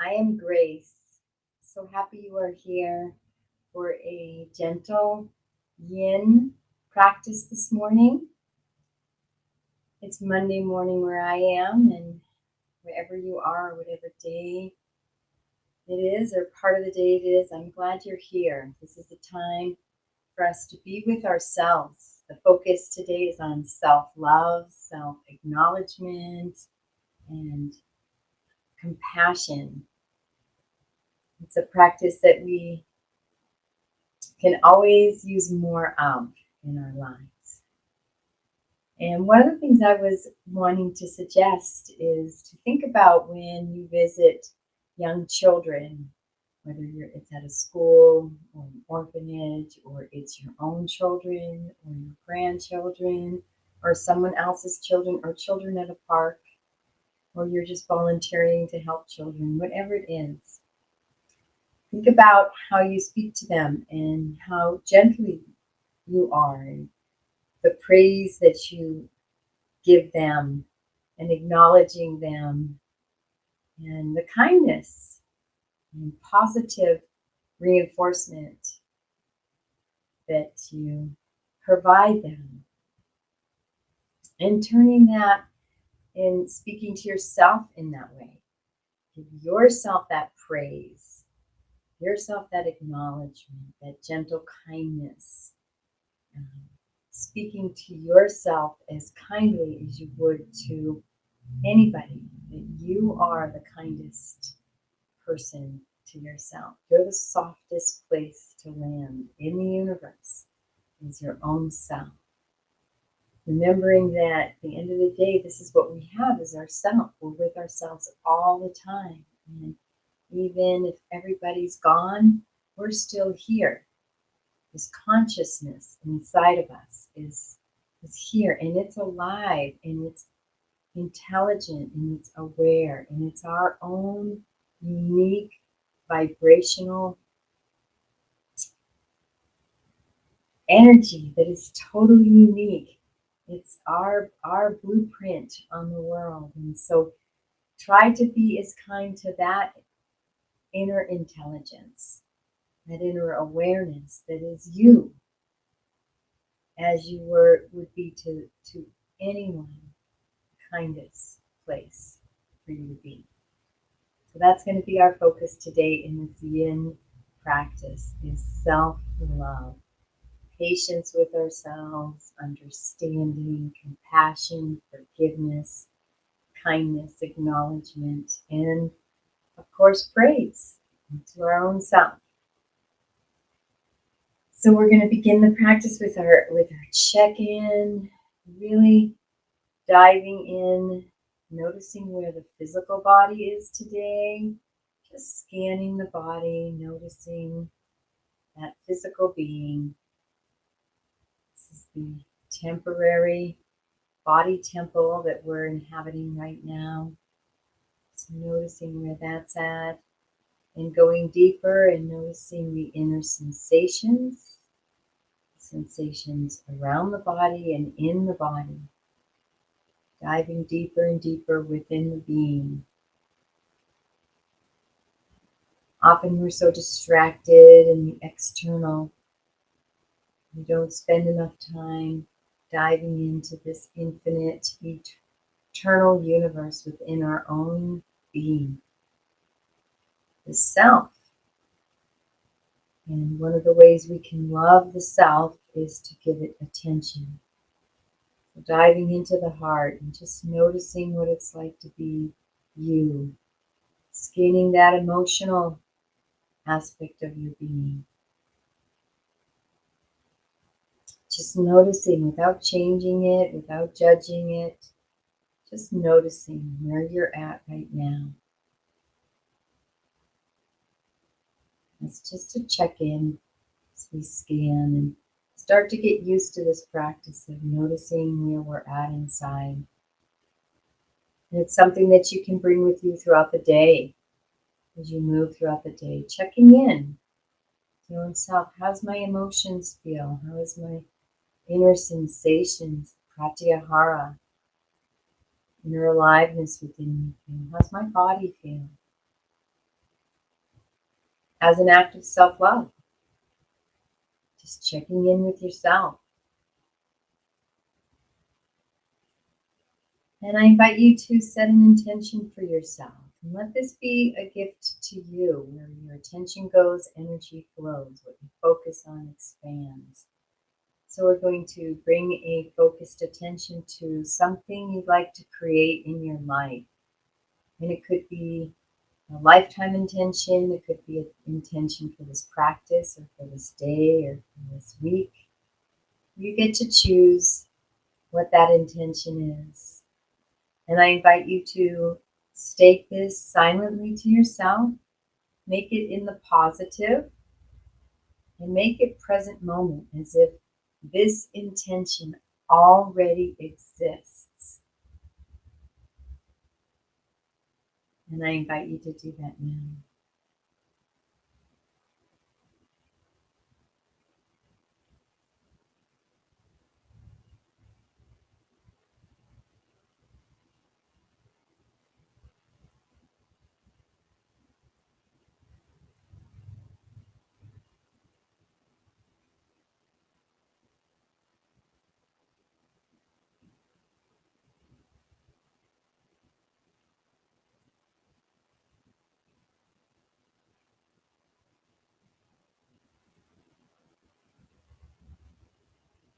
I am Grace. So happy you are here for a gentle yin practice this morning. It's Monday morning where I am, and wherever you are, whatever day it is or part of the day it is, I'm glad you're here. This is the time for us to be with ourselves. The focus today is on self-love, self-acknowledgement, and compassion. It's a practice that we can always use more of in our lives. And one of the things I was wanting to suggest is to think about when you visit young children, whether it's at a school or an orphanage, or it's your own children or your grandchildren or someone else's children or children at a park, or you're just volunteering to help children, whatever it is. Think about how you speak to them and how gently you are, and the praise that you give them, and acknowledging them, and the kindness and positive reinforcement that you provide them, and turning that and speaking to yourself in that way. Give yourself that praise, yourself that acknowledgement, that gentle kindness. Speaking to yourself as kindly as you would to anybody, that you are the kindest person to yourself. You're the softest place to land in the universe is your own self. Remembering that at the end of the day, this is what we have is ourself. We're with ourselves all the time. And even if everybody's gone, we're still here. This consciousness inside of us is here, and it's alive, and it's intelligent, and it's aware, and it's our own unique vibrational energy that is totally unique. It's our blueprint on the world. And so try to be as kind to that inner intelligence, that inner awareness that is you, as you would be to anyone, the kindest place for you to be. So that's going to be our focus today in this yin practice, is self-love. Patience with ourselves, understanding, compassion, forgiveness, kindness, acknowledgement, and of course praise to our own self. So we're going to begin the practice with our check-in, really diving in, noticing where the physical body is today, just scanning the body, noticing that physical being. This is the temporary body temple that we're inhabiting right now. So noticing where that's at, and going deeper and noticing the inner sensations around the body and in the body. Diving deeper and deeper within the being. Often we're so distracted in the external, we don't spend enough time diving into this infinite, eternal universe within our own being, the self. And one of the ways we can love the self is to give it attention. So diving into the heart and just noticing what it's like to be you, scanning that emotional aspect of your being. Just noticing without changing it, without judging it, just noticing where you're at right now. It's just a check-in as we scan and start to get used to this practice of noticing where we're at inside. And it's something that you can bring with you throughout the day as you move throughout the day, checking in your own self. How's my emotions feel? How is my inner sensations, pratyahara, inner aliveness within me feel? How's my body feel? as an act of self-love. Just checking in with yourself. And I invite you to set an intention for yourself. And let this be a gift to you. Where your attention goes, energy flows. What you focus on expands. So we're going to bring a focused attention to something you'd like to create in your life. And it could be a lifetime intention. It could be an intention for this practice or for this day or for this week. You get to choose what that intention is. And I invite you to state this silently to yourself. Make it in the positive and make it present moment as if this intention already exists. And I invite you to do that now.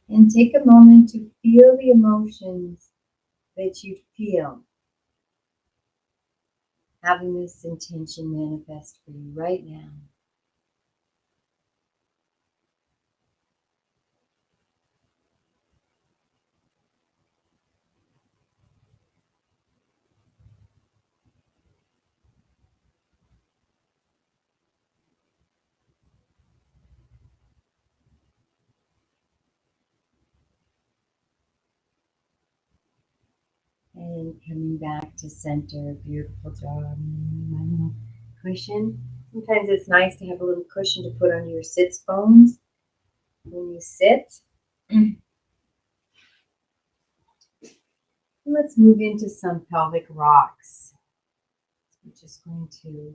And take a moment to feel the emotions that you feel having this intention manifest for you right now. And coming back to center. Beautiful job. My little cushion. Sometimes it's nice to have a little cushion to put on your sits bones when you sit. Let's move into some pelvic rocks. We're just going to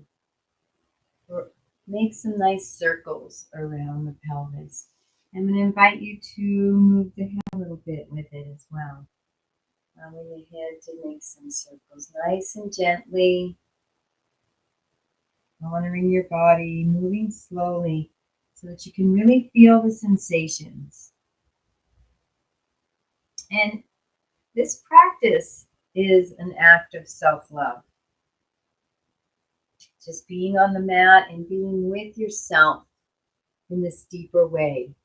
make some nice circles around the pelvis. I'm going to invite you to move the head a little bit with it as well. Allowing the head to make some circles nice and gently. Honoring your body, moving slowly so that you can really feel the sensations. And this practice is an act of self-love. Just being on the mat and being with yourself in this deeper way.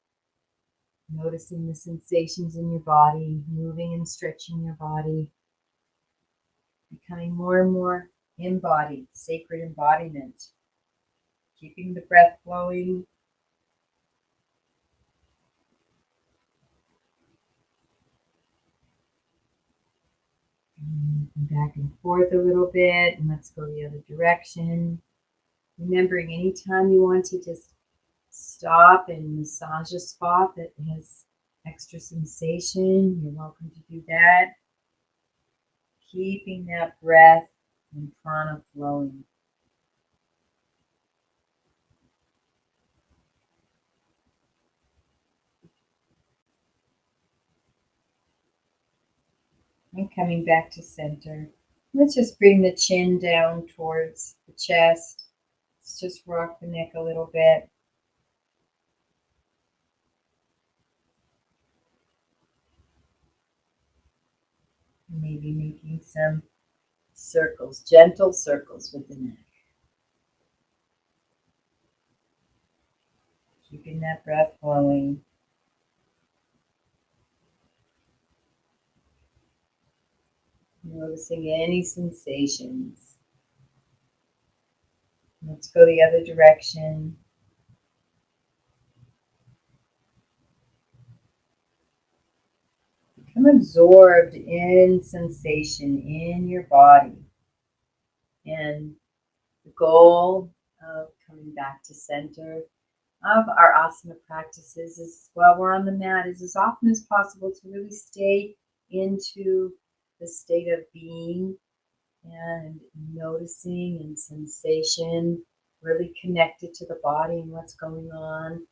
Noticing the sensations in your body, moving and stretching your body. Becoming more and more embodied, sacred embodiment. Keeping the breath flowing. Back and forth a little bit, and let's go the other direction. Remembering anytime you want to just stop and massage a spot that has extra sensation, you're welcome to do that. Keeping that breath and prana flowing. And coming back to center. Let's just bring the chin down towards the chest. Let's just rock the neck a little bit. Maybe making some circles, gentle circles with the neck. Keeping that breath flowing. Noticing any sensations. Let's go the other direction. Become absorbed in sensation in your body. And the goal of coming back to center of our asana practices is, while we're on the mat, is as often as possible to really stay into the state of being and noticing and sensation really connected to the body and what's going on.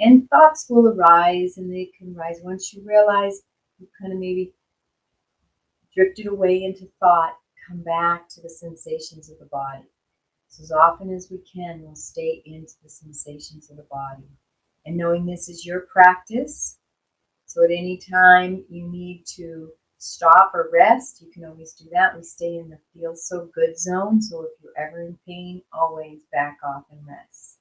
And thoughts will arise, and they can rise once you realize you kind of maybe drifted away into thought. Come back to the sensations of the body. So as often as we can, we'll stay into the sensations of the body. And knowing this is your practice, so at any time you need to stop or rest, you can always do that. We stay in the feel so good zone, so if you're ever in pain, always back off and rest.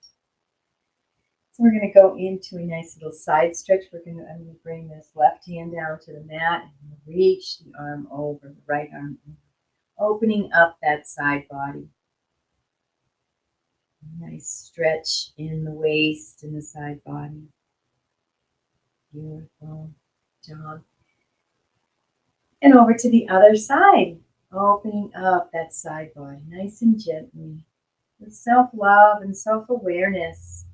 So we're going to go into a nice little side stretch. I'm going to bring this left hand down to the mat and reach the arm over, the right arm over, opening up that side body. Nice stretch in the waist and the side body. Beautiful job. And over to the other side, opening up that side body nice and gently with self-love and self-awareness.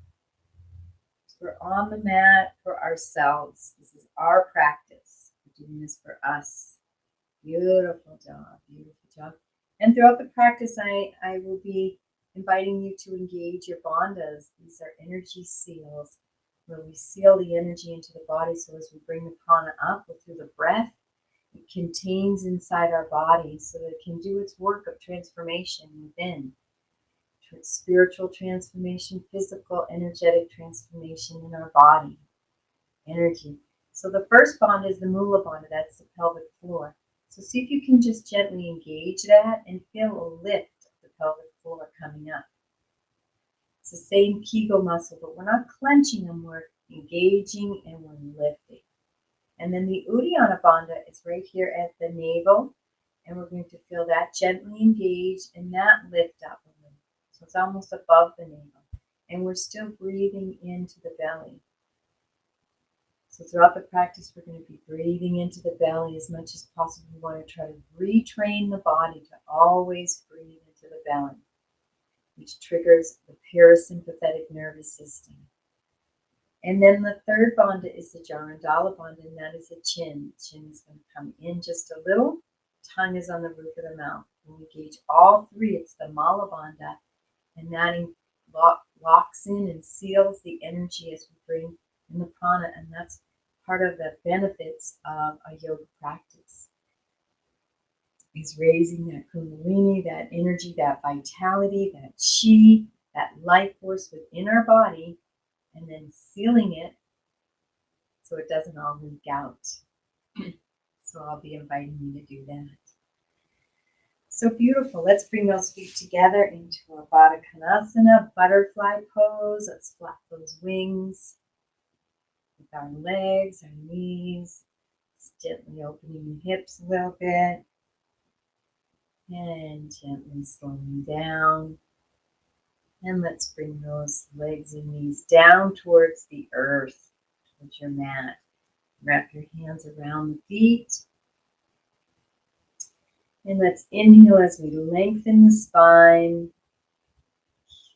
We're on the mat for ourselves. This is our practice. We're doing this for us. Beautiful job, beautiful job. And throughout the practice, I will be inviting you to engage your bandhas. These are energy seals where we seal the energy into the body. So as we bring the prana up through the breath, it contains inside our body so that it can do its work of transformation within. Spiritual transformation, physical, energetic transformation in our body. Energy. So the first bandha is the Mula bandha. That's the pelvic floor. So see if you can just gently engage that and feel a lift of the pelvic floor coming up. It's the same Kegel muscle, but we're not clenching them. We're engaging and we're lifting. And then the Uddiyana bandha is right here at the navel. And we're going to feel that gently engage and that lift up a little. So it's almost above the navel. And we're still breathing into the belly. So throughout the practice, we're going to be breathing into the belly as much as possible. We want to try to retrain the body to always breathe into the belly, which triggers the parasympathetic nervous system. And then the third bandha is the Jarandala bandha, and that is the chin. The chin is going to come in just a little. Tongue is on the roof of the mouth. When we engage all three, it's the Mala bandha, and that locks in and seals the energy as we bring in the prana, and that's part of the benefits of a yoga practice. Is raising that kundalini, that energy, that vitality, that chi, that life force within our body, and then sealing it so it doesn't all leak out. So I'll be inviting you to do that. So beautiful. Let's bring those feet together into a Baddha Kanasana, butterfly pose. Let's flap those wings with our legs, our knees, gently opening the hips a little bit. And gently slowing down. And let's bring those legs and knees down towards the earth, towards your mat. Wrap your hands around the feet. And let's inhale as we lengthen the spine,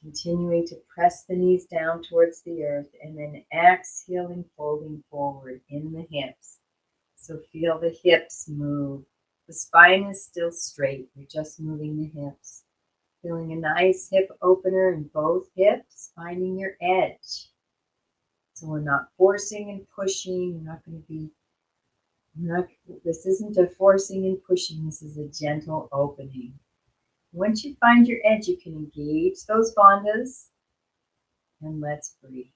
continuing to press the knees down towards the earth, and then exhaling, folding forward in the hips. So feel the hips move. The spine is still straight. You're just moving the hips. Feeling a nice hip opener in both hips, finding your edge. So we're not forcing and pushing. We're not going to be, this isn't a forcing and pushing. This is a gentle opening. Once you find your edge, you can engage those bandhas, and let's breathe.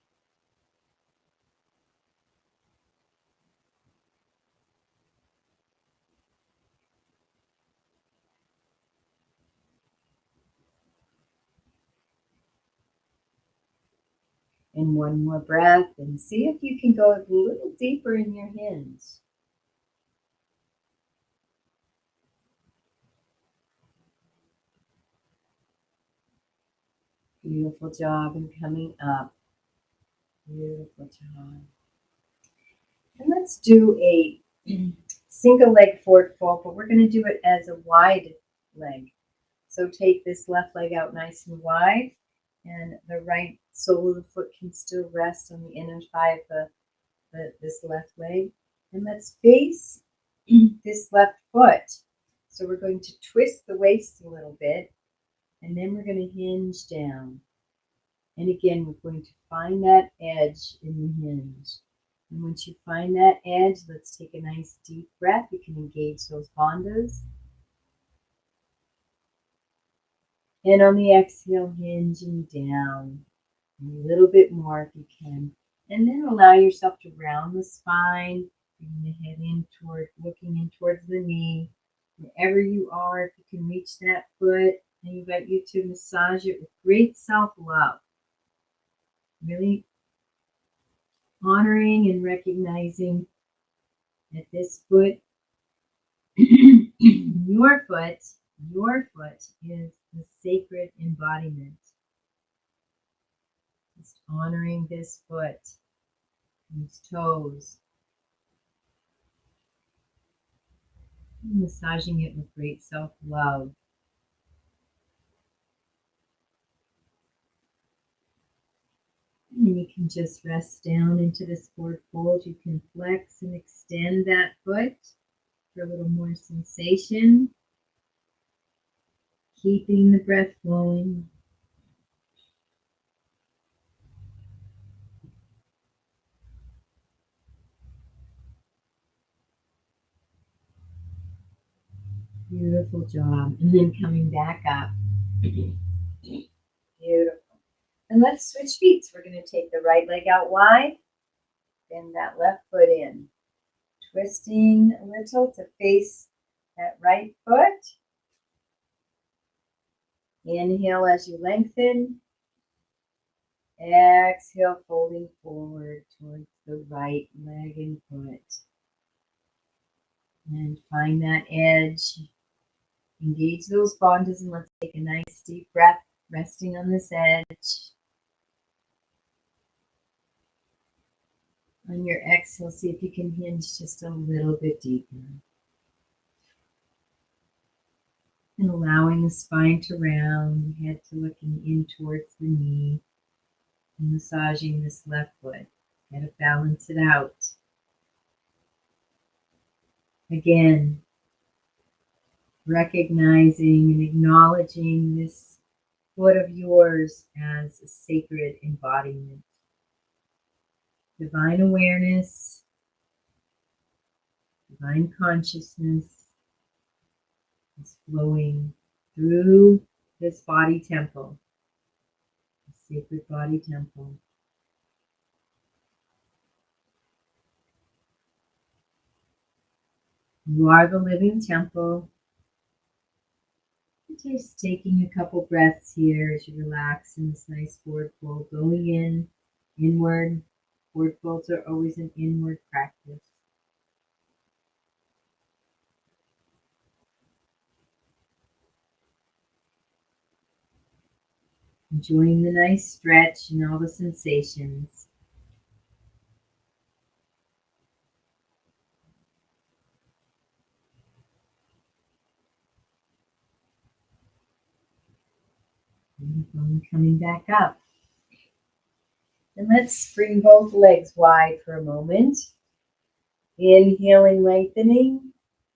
And one more breath, and see if you can go a little deeper in your hinge. Beautiful job, and coming up. Beautiful job. And let's do a single leg forward fold, but we're going to do it as a wide leg. So take this left leg out nice and wide, and the right sole of the foot can still rest on the inner thigh of this left leg. And let's face this left foot. So we're going to twist the waist a little bit, and then we're going to hinge down. And again, we're going to find that edge in the hinge. And once you find that edge, let's take a nice deep breath. You can engage those bandhas. And on the exhale, hinging down. And a little bit more if you can. And then allow yourself to round the spine, bring the head in toward, looking in towards the knee. Wherever you are, if you can reach that foot, I invite you to massage it with great self-love. Really honoring and recognizing that this foot, your foot is the sacred embodiment. Just honoring this foot, these toes, massaging it with great self-love. And then you can just rest down into this forward fold. You can flex and extend that foot for a little more sensation. Keeping the breath flowing. Beautiful job. And then coming back up. Beautiful. And let's switch feet. So we're going to take the right leg out wide, bend that left foot in. Twisting a little to face that right foot. Inhale as you lengthen. Exhale, folding forward towards the right leg and foot. And find that edge. Engage those bandhas and let's take a nice deep breath, resting on this edge. On your exhale, see if you can hinge just a little bit deeper. And allowing the spine to round, head to looking in towards the knee. And massaging this left foot. Gotta balance it out. Again, recognizing and acknowledging this foot of yours as a sacred embodiment. Divine awareness, divine consciousness is flowing through this body temple, the sacred body temple. You are the living temple. Just taking a couple breaths here as you relax in this nice forward fold, going in, inward. Forward folds are always an inward practice. Enjoying the nice stretch and all the sensations. And coming back up. And let's bring both legs wide for a moment. Inhaling, lengthening,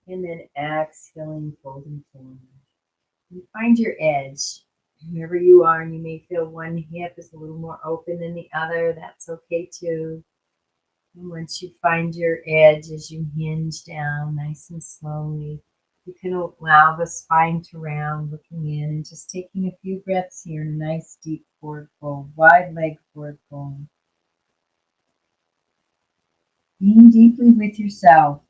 and then exhaling, folding forward. And find your edge. Wherever you are, and you may feel one hip is a little more open than the other. That's okay too. And once you find your edge as you hinge down nice and slowly, you can allow the spine to round, looking in, and just taking a few breaths here. Nice deep forward fold, wide leg forward fold. Being deeply with yourself.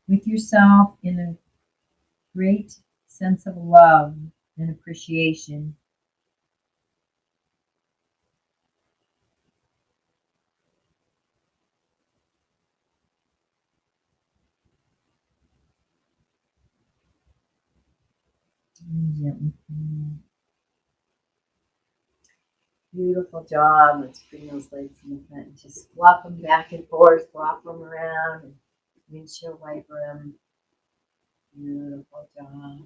With yourself in a great sense of love and appreciation. And gently. Beautiful job. Let's bring those legs in the front and just flop them back and forth, flop them around, and windshield wiper them. Beautiful job.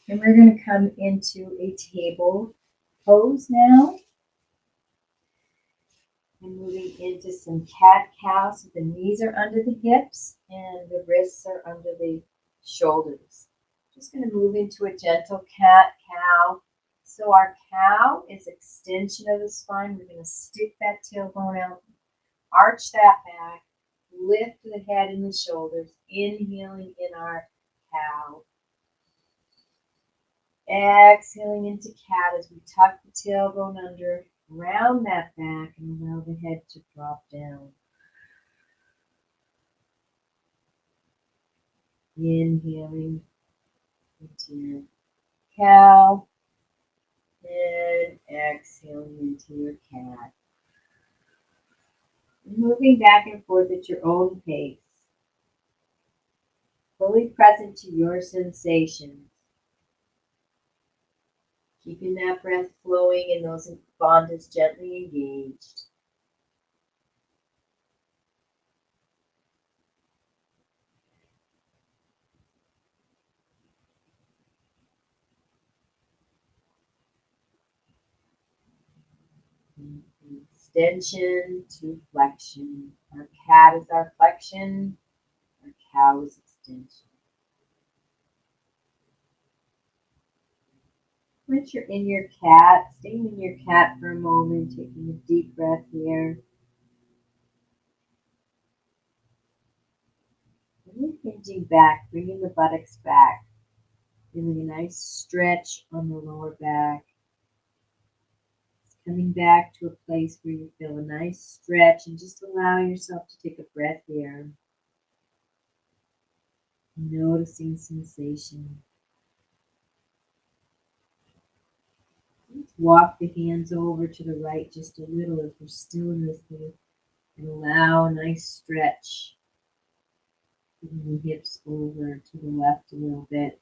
And we're going to come into a table pose now. And moving into some cat-cow. So the knees are under the hips and the wrists are under the shoulders. Just going to move into a gentle cat-cow. So our cow is extension of the spine. We're going to stick that tailbone out, arch that back, lift the head and the shoulders, inhaling in our cow. Exhaling into cat as we tuck the tailbone under, round that back, and allow the head to drop down. Inhaling into your cow and exhaling into your cat. Moving back and forth at your own pace. Fully present to your sensations. Keeping that breath flowing and those bandhas gently engaged. Extension to flexion. Our cat is our flexion. Our cow is extension. Once you're in your cat, staying in your cat for a moment, taking a deep breath here. And hinging back, bringing the buttocks back. Feeling a nice stretch on the lower back. Coming back to a place where you feel a nice stretch and just allowing yourself to take a breath here. Noticing sensation. Let's walk the hands over to the right just a little if we're still in this thing. And allow a nice stretch. Bringing the hips over to the left a little bit.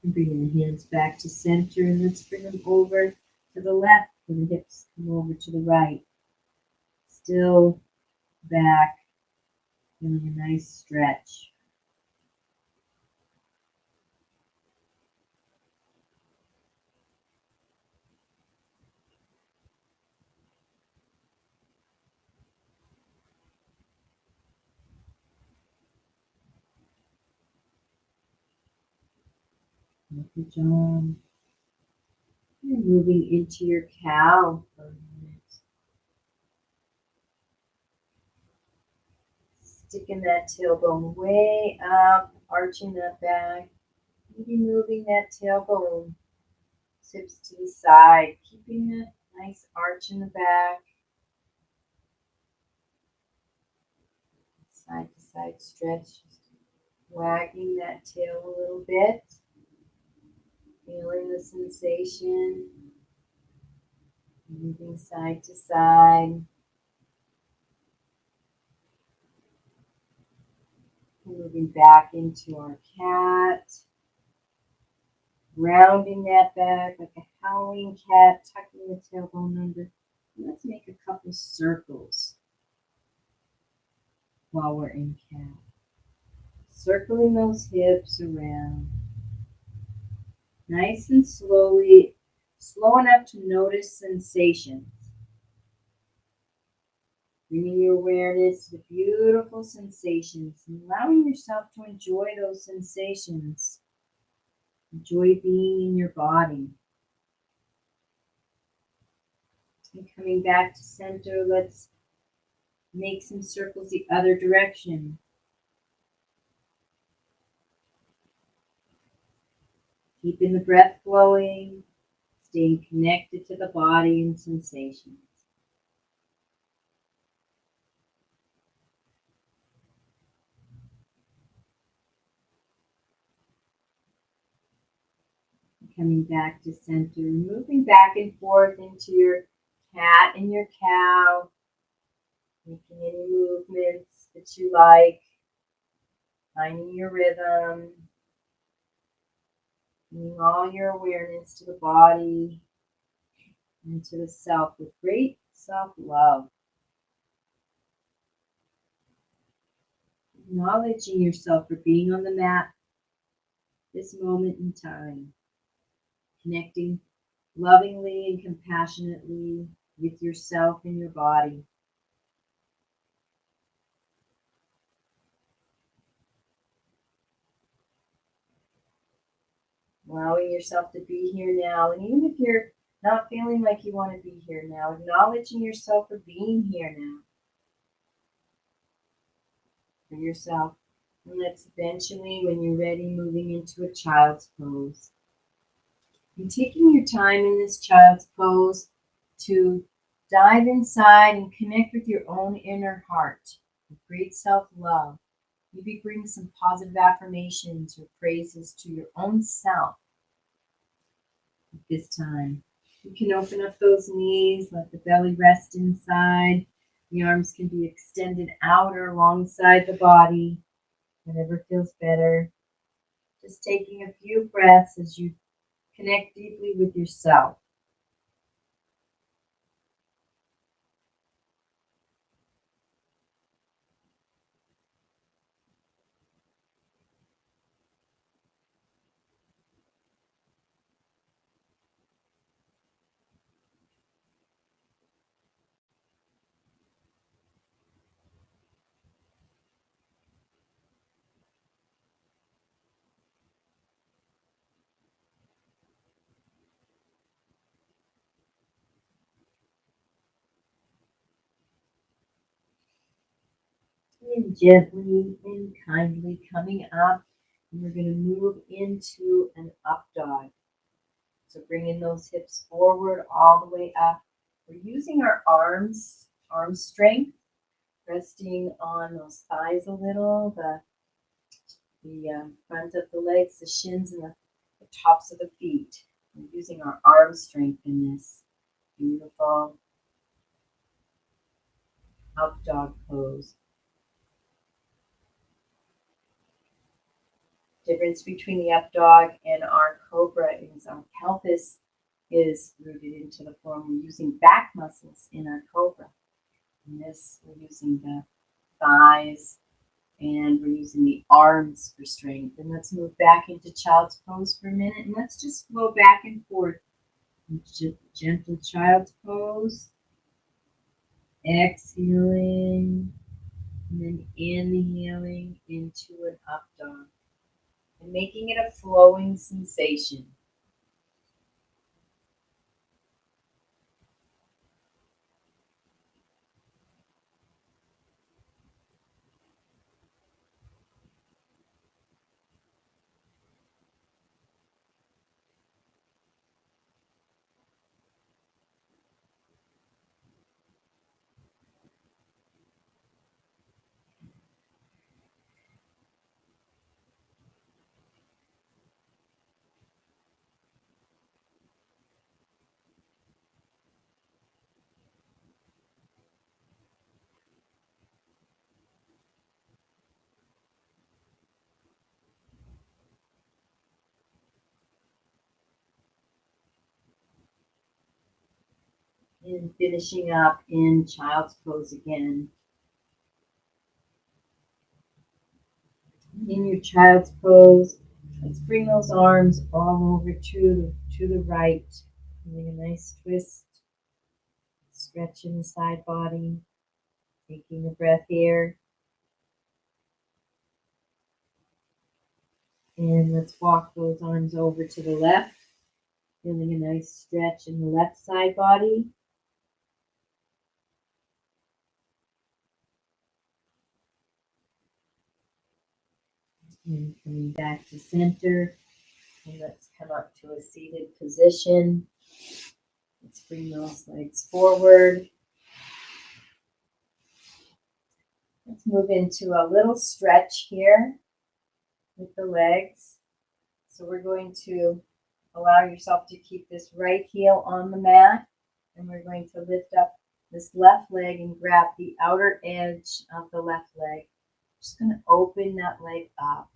And bringing the hands back to center, and let's bring them over to the left and the hips come over to the right. Still back, feeling a nice stretch. Good job. And moving into your cow for a minute. Sticking that tailbone way up, arching that back. Maybe moving that tailbone, tips to the side, keeping that nice arch in the back. Side to side stretch, wagging that tail a little bit. Feeling the sensation, moving side to side. Moving back into our cat. Rounding that back like a howling cat, tucking the tailbone under. And let's make a couple circles while we're in cat. Circling those hips around. Nice and slowly, slow enough to notice sensations. Bringing your awareness to the beautiful sensations and allowing yourself to enjoy those sensations. Enjoy being in your body. And coming back to center, let's make some circles the other direction. Keeping the breath flowing, staying connected to the body and sensations. Coming back to center, moving back and forth into your cat and your cow, making any movements that you like, finding your rhythm, bringing all your awareness to the body and to the self with great self-love. Acknowledging yourself for being on the mat this moment in time. Connecting lovingly and compassionately with yourself and your body. Allowing yourself to be here now. And even if you're not feeling like you want to be here now, acknowledging yourself for being here now. For yourself. And let's eventually, when you're ready, moving into a child's pose. And taking your time in this child's pose to dive inside and connect with your own inner heart with great self-love. Maybe bring some positive affirmations or praises to your own self at this time. You can open up those knees, let the belly rest inside. The arms can be extended out or alongside the body, whatever feels better. Just taking a few breaths as you connect deeply with yourself. And gently and kindly coming up, and we're going to move into an up dog. So bringing those hips forward all the way up. We're using our arms, arm strength, resting on those thighs a little, the front of the legs, the shins, and the tops of the feet. We're using our arm strength in this beautiful up dog pose. Difference between the up dog and our cobra is our pelvis is rooted into the floor. We're using back muscles in our cobra. In this, we're using the thighs and we're using the arms for strength. And let's move back into child's pose for a minute and let's just flow back and forth. Gentle child's pose. Exhaling and then inhaling into an up dog. And making it a flowing sensation. And finishing up in child's pose again. In your child's pose, let's bring those arms all over to the right. Doing a nice twist, stretch in the side body, taking a breath here. And let's walk those arms over to the left, feeling a nice stretch in the left side body. And coming back to center. And let's come up to a seated position. Let's bring those legs forward. Let's move into a little stretch here with the legs. So we're going to allow yourself to keep this right heel on the mat. And we're going to lift up this left leg and grab the outer edge of the left leg. Just going to open that leg up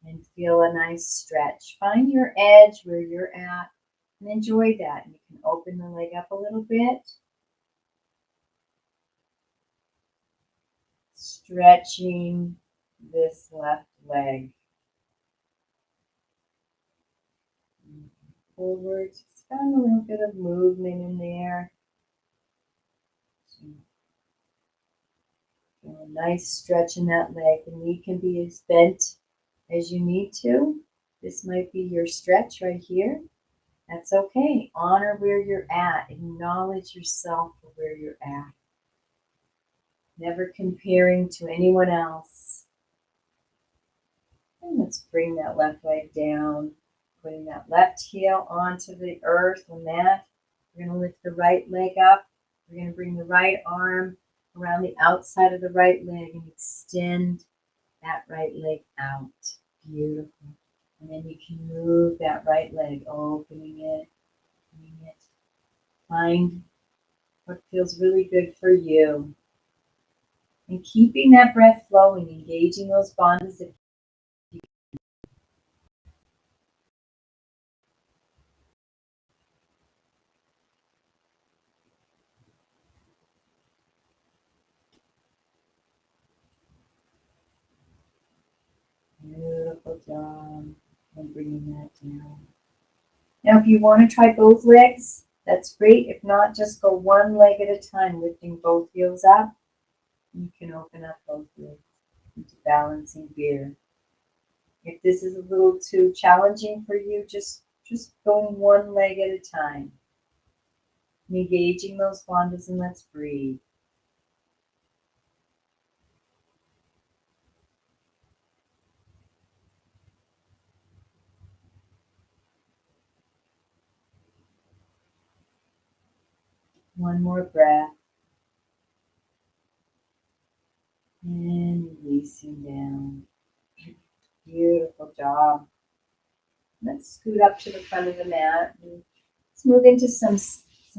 and feel a nice stretch. Find your edge where you're at and enjoy that. You can open the leg up a little bit. Stretching this left leg. Forward. Just got a little bit of movement in there. Feel a nice stretch in that leg. The knee can be as bent as you need to. This might be your stretch right here. That's okay. Honor where you're at. Acknowledge yourself for where you're at. Never comparing to anyone else. And let's bring that left leg down. Putting that left heel onto the earth on that. We're going to lift the right leg up. We're going to bring the right arm around the outside of the right leg and extend that right leg out. Beautiful. And then you can move that right leg, opening it. Find what feels really good for you. And keeping that breath flowing, engaging those bonds. Beautiful job. And bringing that down. Now, if you want to try both legs, that's great. If not, just go one leg at a time, lifting both heels up. You can open up both legs into balancing beer. If this is a little too challenging for you, just going one leg at a time. Engaging those bandhas, and let's breathe. One more breath. And releasing down. Beautiful job. Let's scoot up to the front of the mat. Let's move into some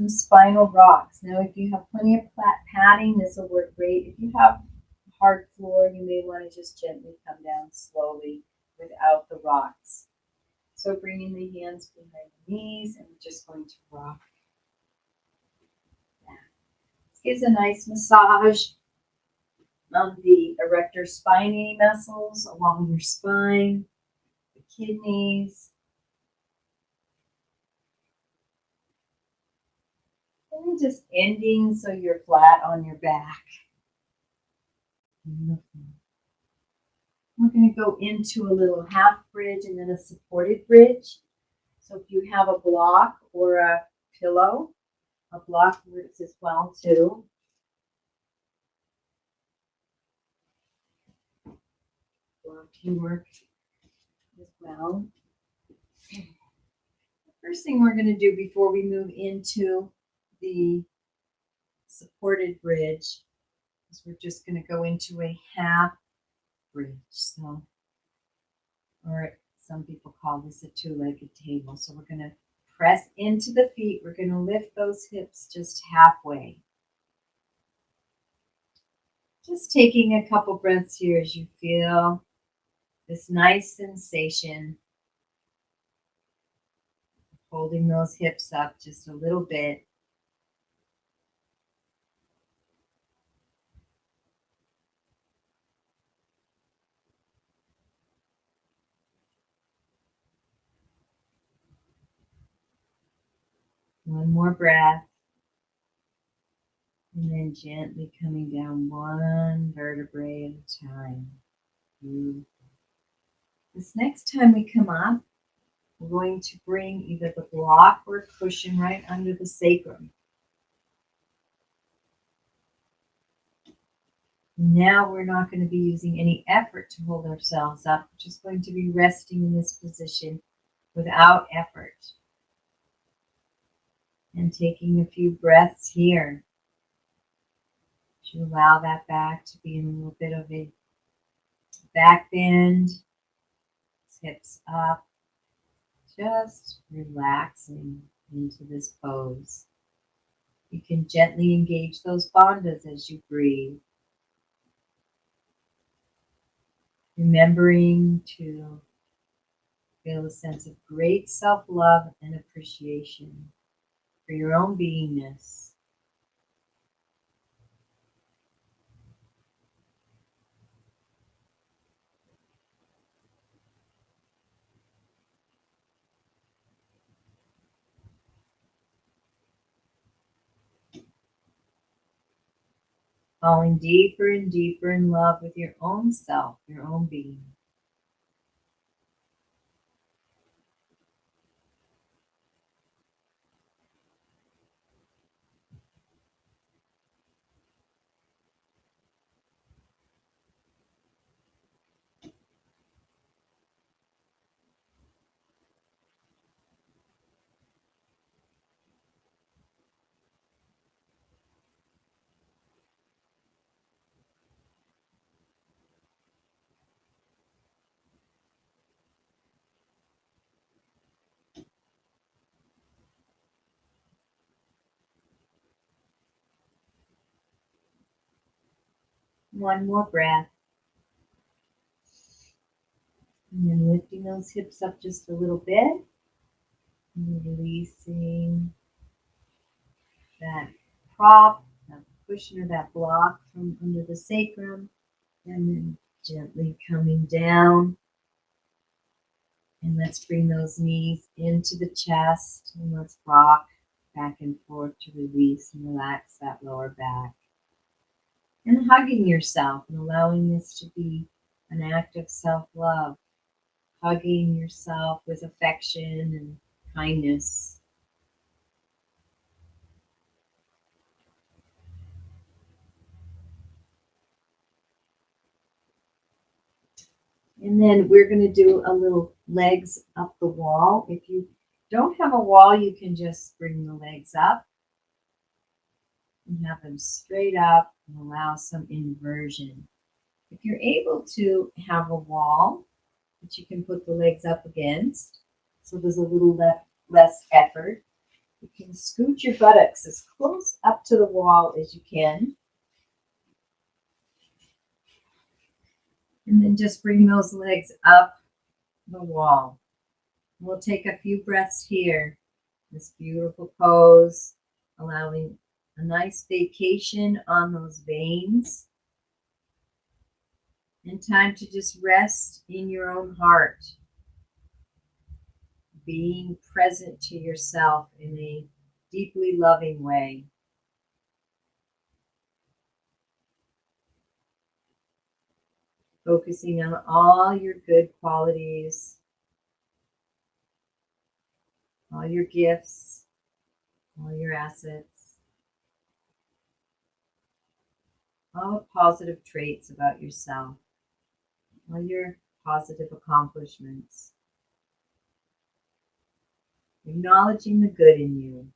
spinal rocks. Now, if you have plenty of flat padding, this will work great. If you have a hard floor, you may want to just gently come down slowly without the rocks. So bringing the hands behind the knees, and we're just going to rock. This gives a nice massage of the erector spinae muscles along your spine, the kidneys. And just ending so you're flat on your back. Beautiful. We're going to go into a little half bridge and then a supported bridge. So if you have a block or a pillow, a block works as well too. Block can work as well. The first thing we're going to do before we move into the supported bridge is we're just going to go into a half bridge. So, or some people call this a two-legged table. So we're going to press into the feet. We're going to lift those hips just halfway. Just taking a couple breaths here as you feel this nice sensation. Holding those hips up just a little bit. One more breath. And then gently coming down one vertebrae at a time. Beautiful. This next time we come up, we're going to bring either the block or a cushion right under the sacrum. Now we're not going to be using any effort to hold ourselves up. We're just going to be resting in this position without effort. And taking a few breaths here to allow that back to be in a little bit of a back bend. Hips up. Just relaxing into this pose. You can gently engage those bandhas as you breathe. Remembering to feel a sense of great self-love and appreciation for your own beingness. falling deeper and deeper in love with your own self, your own being. One more breath. And then lifting those hips up just a little bit. And releasing that prop, that cushion or that block from under the sacrum. And then gently coming down. And let's bring those knees into the chest. And let's rock back and forth to release and relax that lower back. And hugging yourself and allowing this to be an act of self-love. Hugging yourself with affection and kindness. And then we're going to do a little legs up the wall. If you don't have a wall, you can just bring the legs up and have them straight up and allow some inversion. If you're able to have a wall that you can put the legs up against, so there's a little less effort, you can scoot your buttocks as close up to the wall as you can. And then just bring those legs up the wall. We'll take a few breaths here. This beautiful pose, allowing a nice vacation on those veins. And time to just rest in your own heart. Being present to yourself in a deeply loving way. Focusing on all your good qualities, all your gifts, all your assets, all the positive traits about yourself, all your positive accomplishments. Acknowledging the good in you.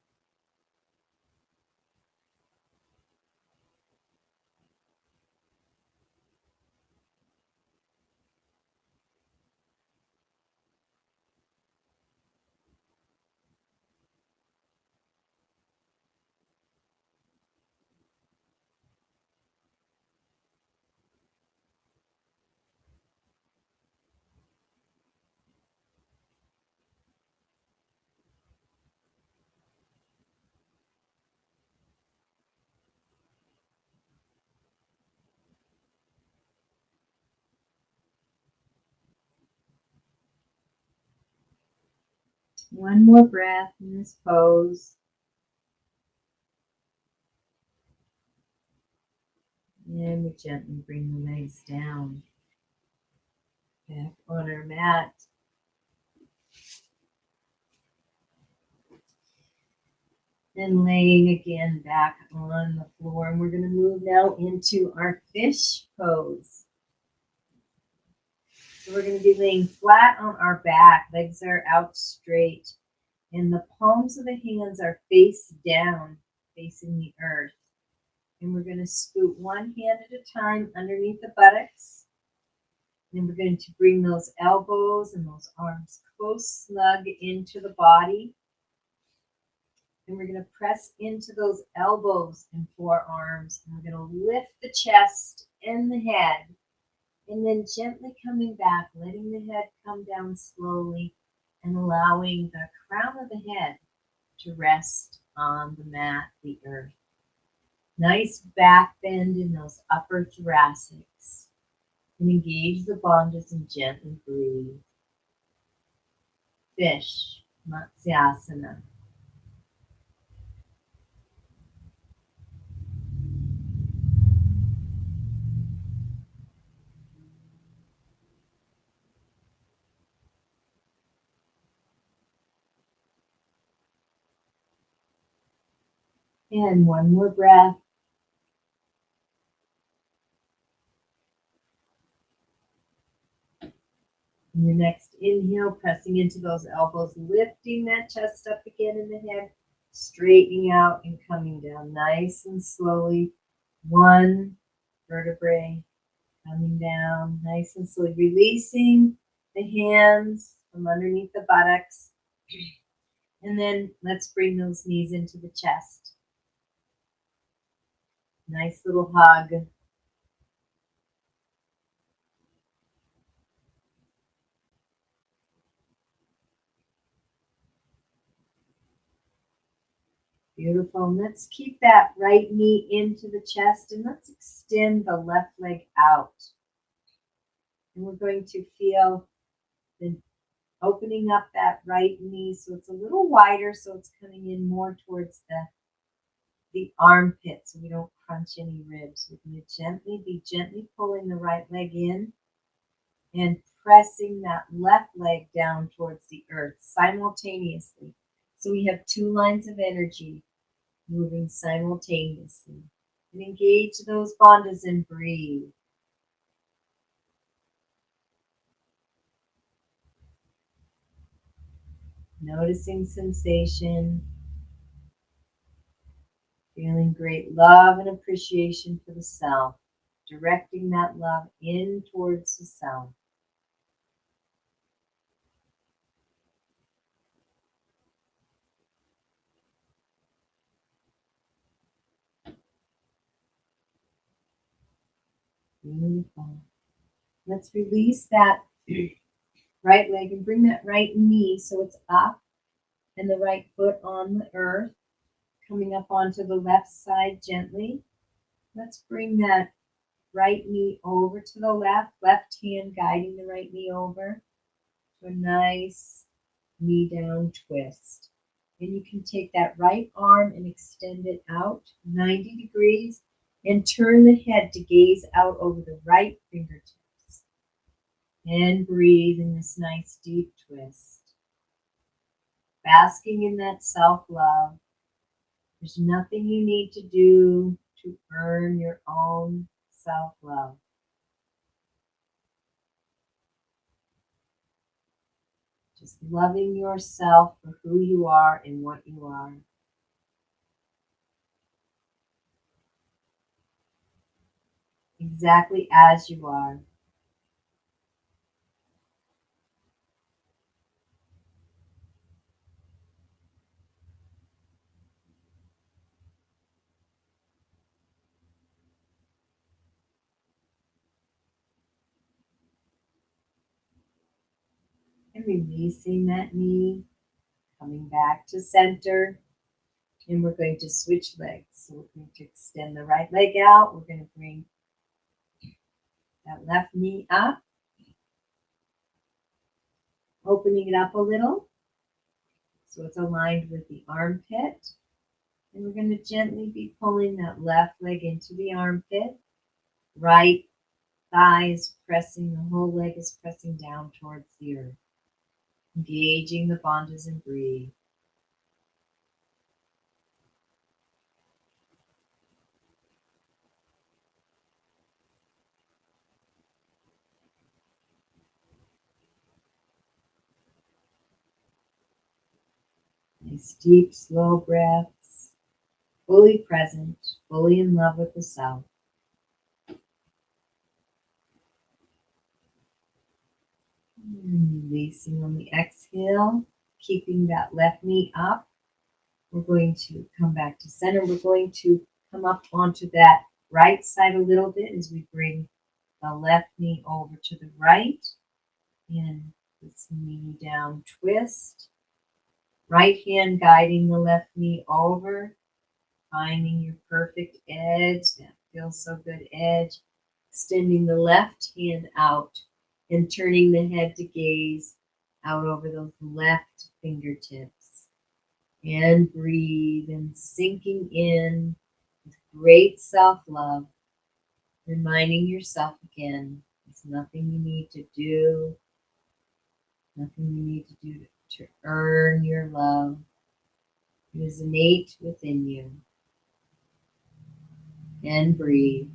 One more breath in this pose. And we gently bring the legs down. Back on our mat. And laying again back on the floor. And we're going to move now into our fish pose. So we're going to be laying flat on our back. Legs are out straight. And the palms of the hands are face down, facing the earth. And we're going to scoot one hand at a time underneath the buttocks. And we're going to bring those elbows and those arms close, snug into the body. And we're going to press into those elbows and forearms. And we're going to lift the chest and the head. And then gently coming back, letting the head come down slowly and allowing the crown of the head to rest on the mat, the earth. Nice back bend in those upper thoracics. And engage the bandhas and gently breathe. Fish, Matsyasana. And one more breath. And your next inhale, pressing into those elbows, lifting that chest up again in the head, straightening out and coming down nice and slowly. One vertebrae coming down nice and slowly, releasing the hands from underneath the buttocks. And then let's bring those knees into the chest. Nice little hug. Beautiful. And let's keep that right knee into the chest and let's extend the left leg out. And we're going to feel the opening up that right knee so it's a little wider, so it's coming in more towards the armpit so we don't crunch any ribs. We're going to be gently pulling the right leg in and pressing that left leg down towards the earth simultaneously. So we have two lines of energy moving simultaneously. And engage those bandhas and breathe. Noticing sensation. Feeling great love and appreciation for the self. Directing that love in towards the self. Beautiful. Let's release that right leg and bring that right knee so it's up and the right foot on the earth, coming up onto the left side gently. Let's bring that right knee over to the left hand guiding the right knee over to a nice knee down twist. And you can take that right arm and extend it out 90 degrees and turn the head to gaze out over the right fingertips. And breathe in this nice deep twist. Basking in that self-love. There's nothing you need to do to earn your own self-love. Just loving yourself for who you are and what you are. Exactly as you are. And releasing that knee, coming back to center. And we're going to switch legs. So we're going to extend the right leg out. We're going to bring that left knee up, opening it up a little so it's aligned with the armpit. And we're going to gently be pulling that left leg into the armpit. Right thigh is pressing, the whole leg is pressing down towards the earth. Engaging the bandhas and breathe. Nice deep, slow breaths. Fully present, fully in love with the self. And releasing on the exhale, keeping that left knee up. We're going to come back to center. We're going to come up onto that right side a little bit as we bring the left knee over to the right. And this knee down twist. Right hand guiding the left knee over. Finding your perfect edge. That feels so good, edge. Extending the left hand out and turning the head to gaze out over those left fingertips. And breathe and sinking in with great self-love. Reminding yourself again, there's nothing you need to do. Nothing you need to do to earn your love. It is innate within you. and breathe.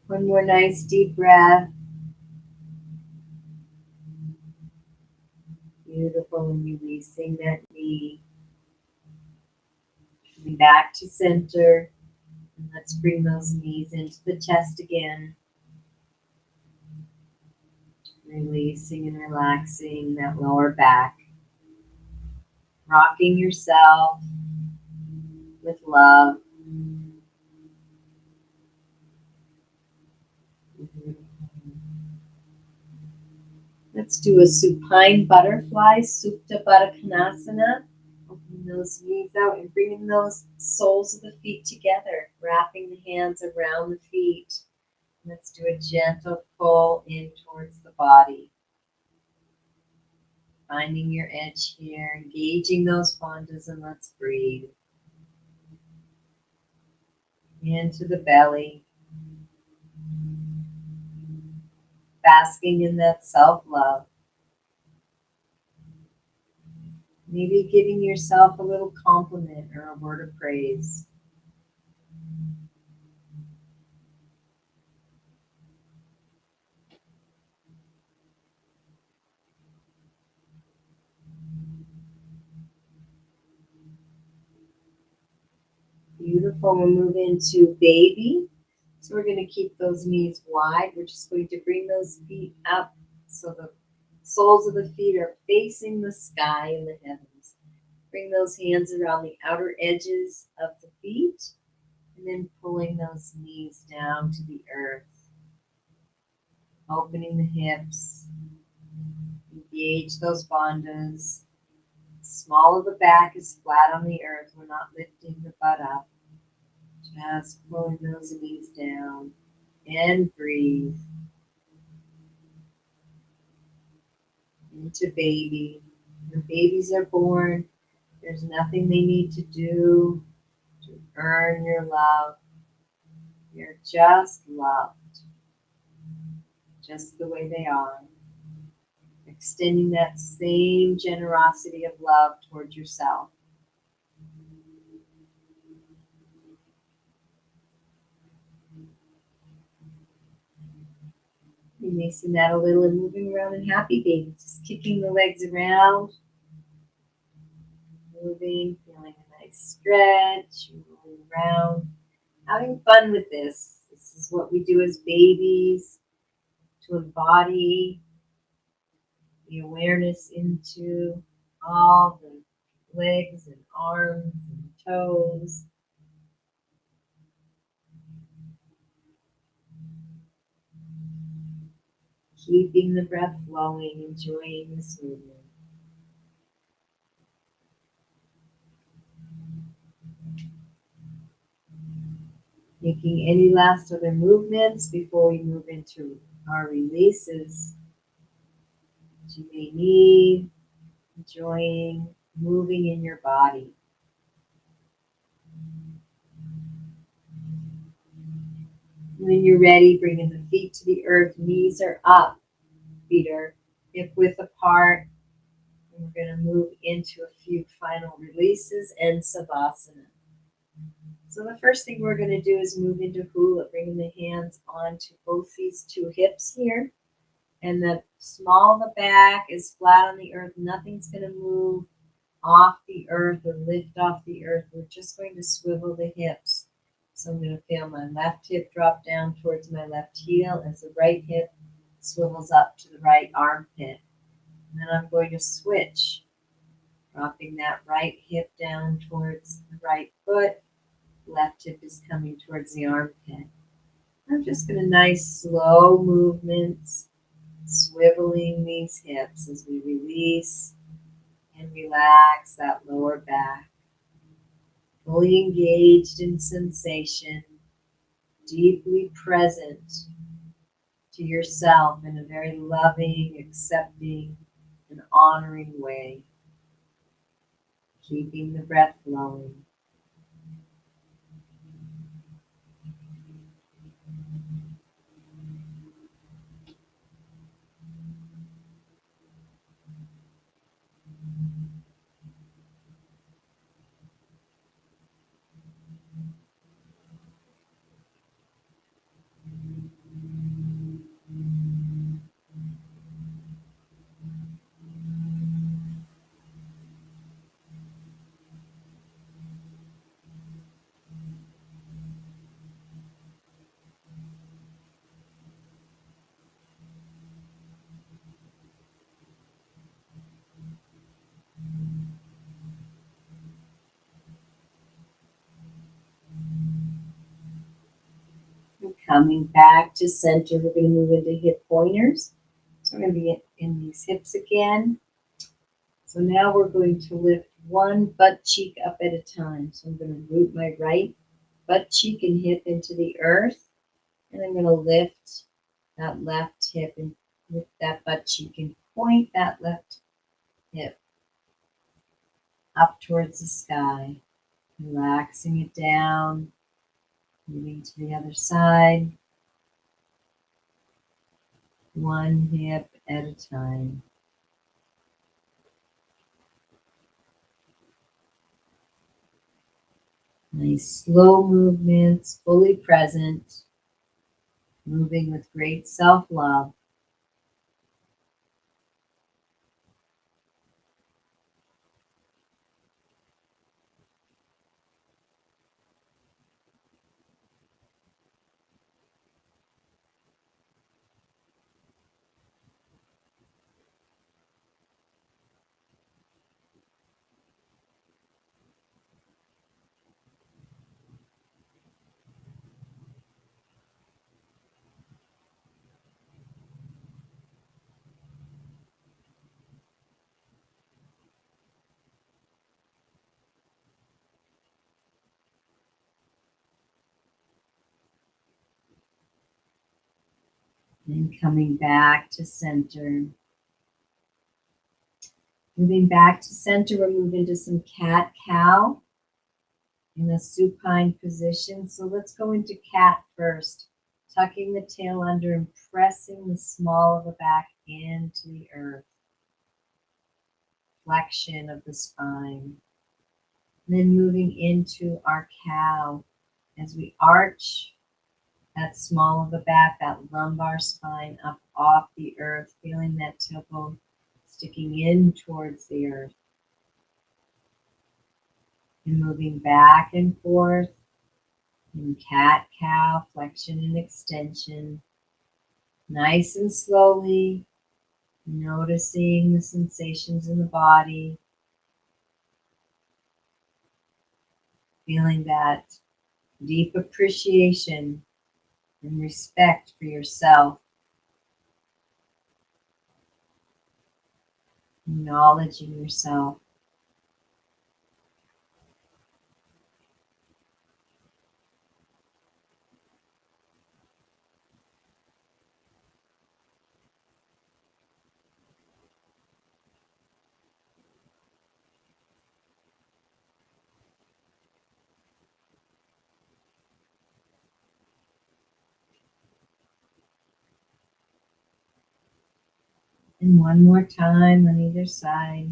One more nice deep breath. Beautiful, and releasing that knee. Coming back to center. And let's bring those knees into the chest again. Releasing and relaxing that lower back. Rocking yourself with love. Let's do a supine butterfly, Supta Baddha Kanasana. Opening those knees out and bringing those soles of the feet together, wrapping the hands around the feet. Let's do a gentle pull in towards the body. Finding your edge here, engaging those bandhas, and let's breathe. Into the belly. Basking in that self-love. Maybe giving yourself a little compliment or a word of praise. Beautiful. We'll move into baby. So we're going to keep those knees wide. We're just going to bring those feet up so the soles of the feet are facing the sky and the heavens. Bring those hands around the outer edges of the feet and then pulling those knees down to the earth. Opening the hips. Engage those bandhas. Small of the back is flat on the earth. We're not lifting the butt up. Just pulling those knees down and breathe. Into baby. When babies are born, there's nothing they need to do to earn your love. You're just loved, just the way they are. Extending that same generosity of love towards yourself. Releasing that a little and moving around in happy baby. Just kicking the legs around. Moving, feeling a nice stretch, moving around. Having fun with this. This is what we do as babies, to embody the awareness into all the legs and arms and toes. Keeping the breath flowing, enjoying this movement. Making any last other movements before we move into our releases that you may need, enjoying moving in your body. When you're ready, bringing the feet to the earth, knees are up, feet are hip width apart. And we're going to move into a few final releases and Savasana. So the first thing we're going to do is move into hula, bringing the hands onto both these two hips here. And the small of the back is flat on the earth. Nothing's going to move off the earth or lift off the earth. We're just going to swivel the hips. So I'm going to feel my left hip drop down towards my left heel as the right hip swivels up to the right armpit. And then I'm going to switch, dropping that right hip down towards the right foot. Left hip is coming towards the armpit. we're just going to nice slow movements, swiveling these hips as we release and relax that lower back. Fully engaged in sensation, deeply present to yourself in a very loving, accepting, and honoring way. Keeping the breath flowing. And coming back to center, we're going to move into hip pointers. So we're going to be in these hips again. So now we're going to lift one butt cheek up at a time. So I'm going to root my right butt cheek and hip into the earth. And I'm going to lift that left hip and lift that butt cheek and point that left hip up towards the sky. Relaxing it down, moving to the other side. One hip at a time. Nice slow movements, fully present, moving with great self-love. And coming back to center. Moving back to center, we'll move into some cat-cow in a supine position. So let's go into cat first. Tucking the tail under and pressing the small of the back into the earth. Flexion of the spine. And then moving into our cow as we arch that small of the back, that lumbar spine up off the earth, feeling that tailbone sticking in towards the earth. And moving back and forth in cat, cow, flexion and extension. Nice and slowly, noticing the sensations in the body. Feeling that deep appreciation and respect for yourself. Acknowledging yourself. And one more time on either side.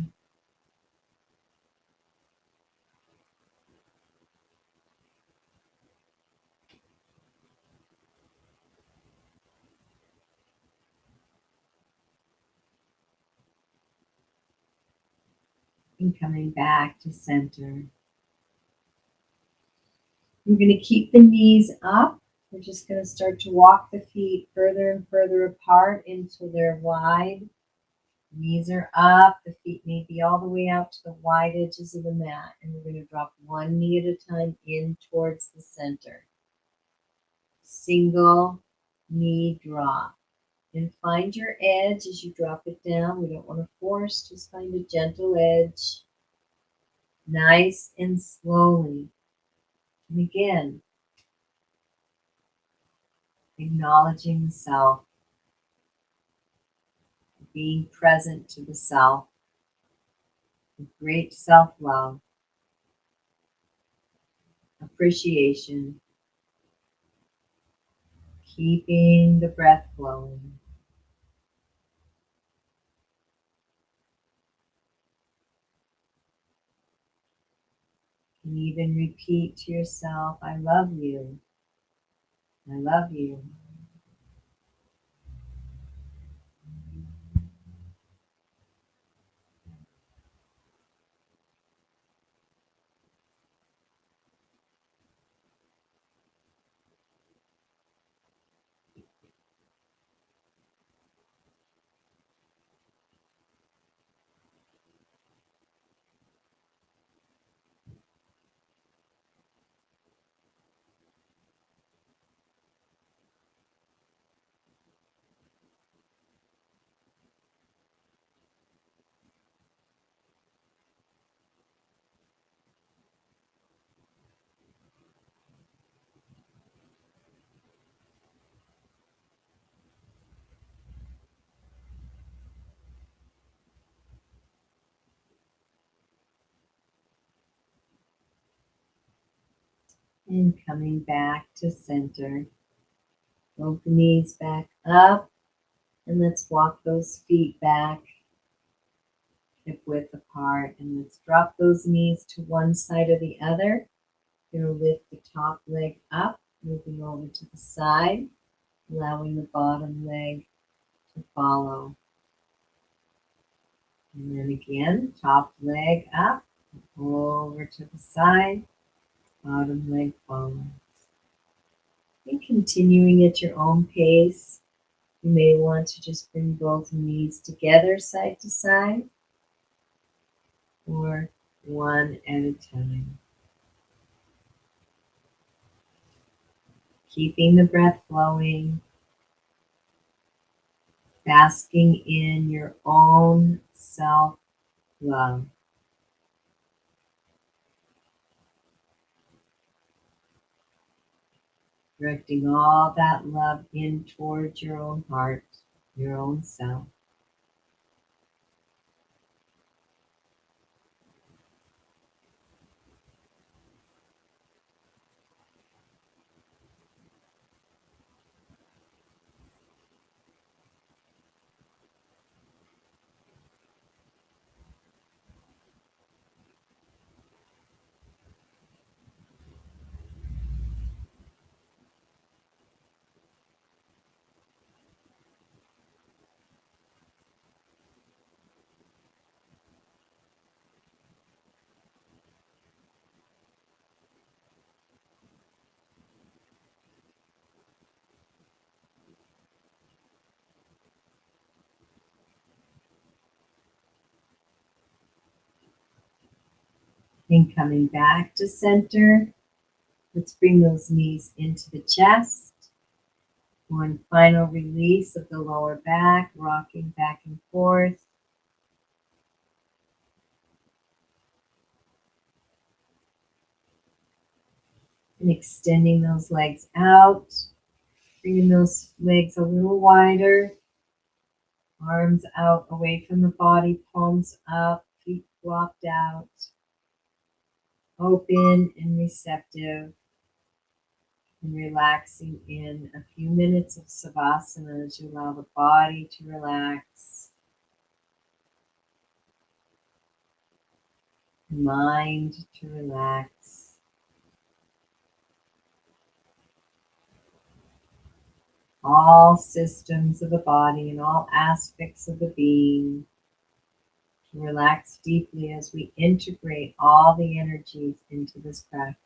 And coming back to center. We're going to keep the knees up. We're just going to start to walk the feet further and further apart until they're wide. Knees are up. The feet may be all the way out to the wide edges of the mat. And we're going to drop one knee at a time in towards the center. single knee drop. And find your edge as you drop it down. We don't want to force, just find a gentle edge. Nice and slowly. And again, acknowledging the self, being present to the self, with great self-love, appreciation, keeping the breath flowing. And even repeat to yourself, I love you. I love you. And coming back to center. Float the knees back up. And let's walk those feet back, hip width apart. And let's drop those knees to one side or the other. You're going to lift the top leg up, moving over to the side, allowing the bottom leg to follow. And then again, top leg up, over to the side, bottom leg follows. And continuing at your own pace, you may want to just bring both knees together side to side, or one at a time. Keeping the breath flowing, basking in your own self-love. Directing all that love in towards your own heart, your own self. And coming back to center, let's bring those knees into the chest. One final release of the lower back, rocking back and forth. And extending those legs out, bringing those legs a little wider. Arms out away from the body, palms up, feet flopped out. Open and receptive. And relaxing in a few minutes of Savasana as you allow the body to relax. Mind to relax. All systems of the body and all aspects of the being to relax deeply as we integrate all the energies into this practice.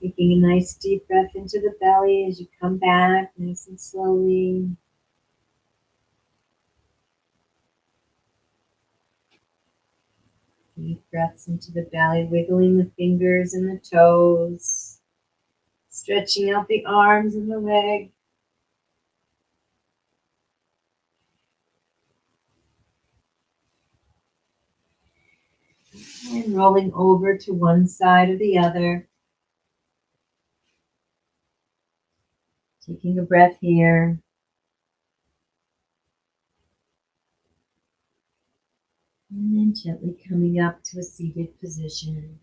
Taking a nice deep breath into the belly as you come back, nice and slowly. Deep breaths into the belly, wiggling the fingers and the toes, stretching out the arms and the leg. And rolling over to one side or the other. Taking a breath here. And then gently coming up to a seated position.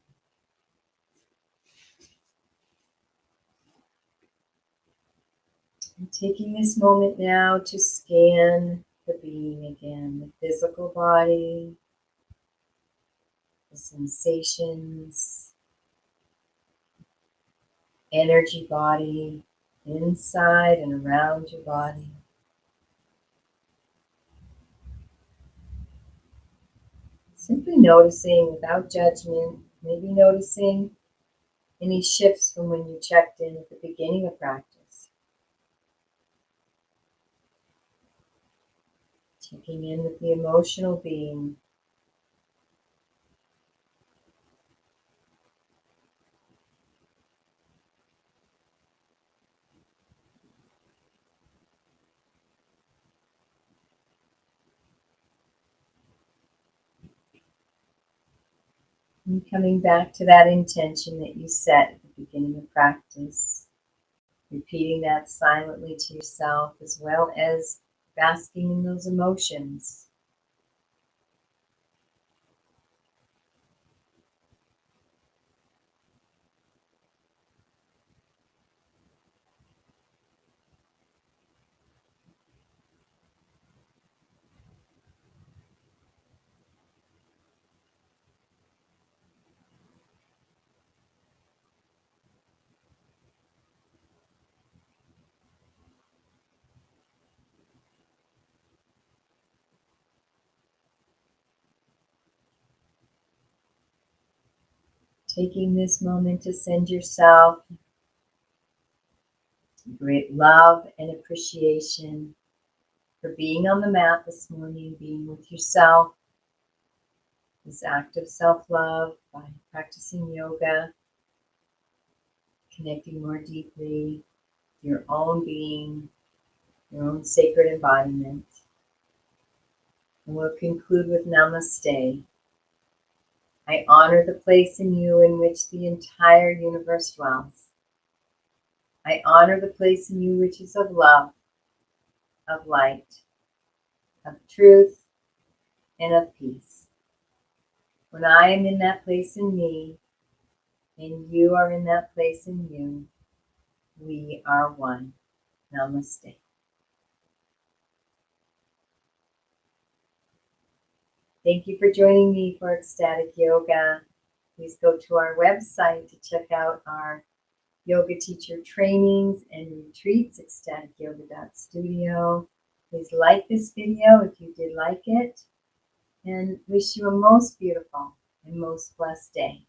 And taking this moment now to scan the being again, the physical body, the sensations, energy body, inside and around your body. Simply noticing without judgment, maybe noticing any shifts from when you checked in at the beginning of practice. Checking in with the emotional being. And coming back to that intention that you set at the beginning of practice. Repeating that silently to yourself as well as basking in those emotions. Taking this moment to send yourself great love and appreciation for being on the mat this morning, being with yourself. This act of self-love by practicing yoga, connecting more deeply to your own being, your own sacred embodiment. And we'll conclude with Namaste. I honor the place in you in which the entire universe dwells. I honor the place in you which is of love, of light, of truth, and of peace. When I am in that place in me, and you are in that place in you, we are one. Namaste. Thank you for joining me for Ecstatic Yoga. Please go to our website to check out our yoga teacher trainings and retreats, EcstaticYoga.Studio. Please like this video if you did like it, and wish you a most beautiful and most blessed day.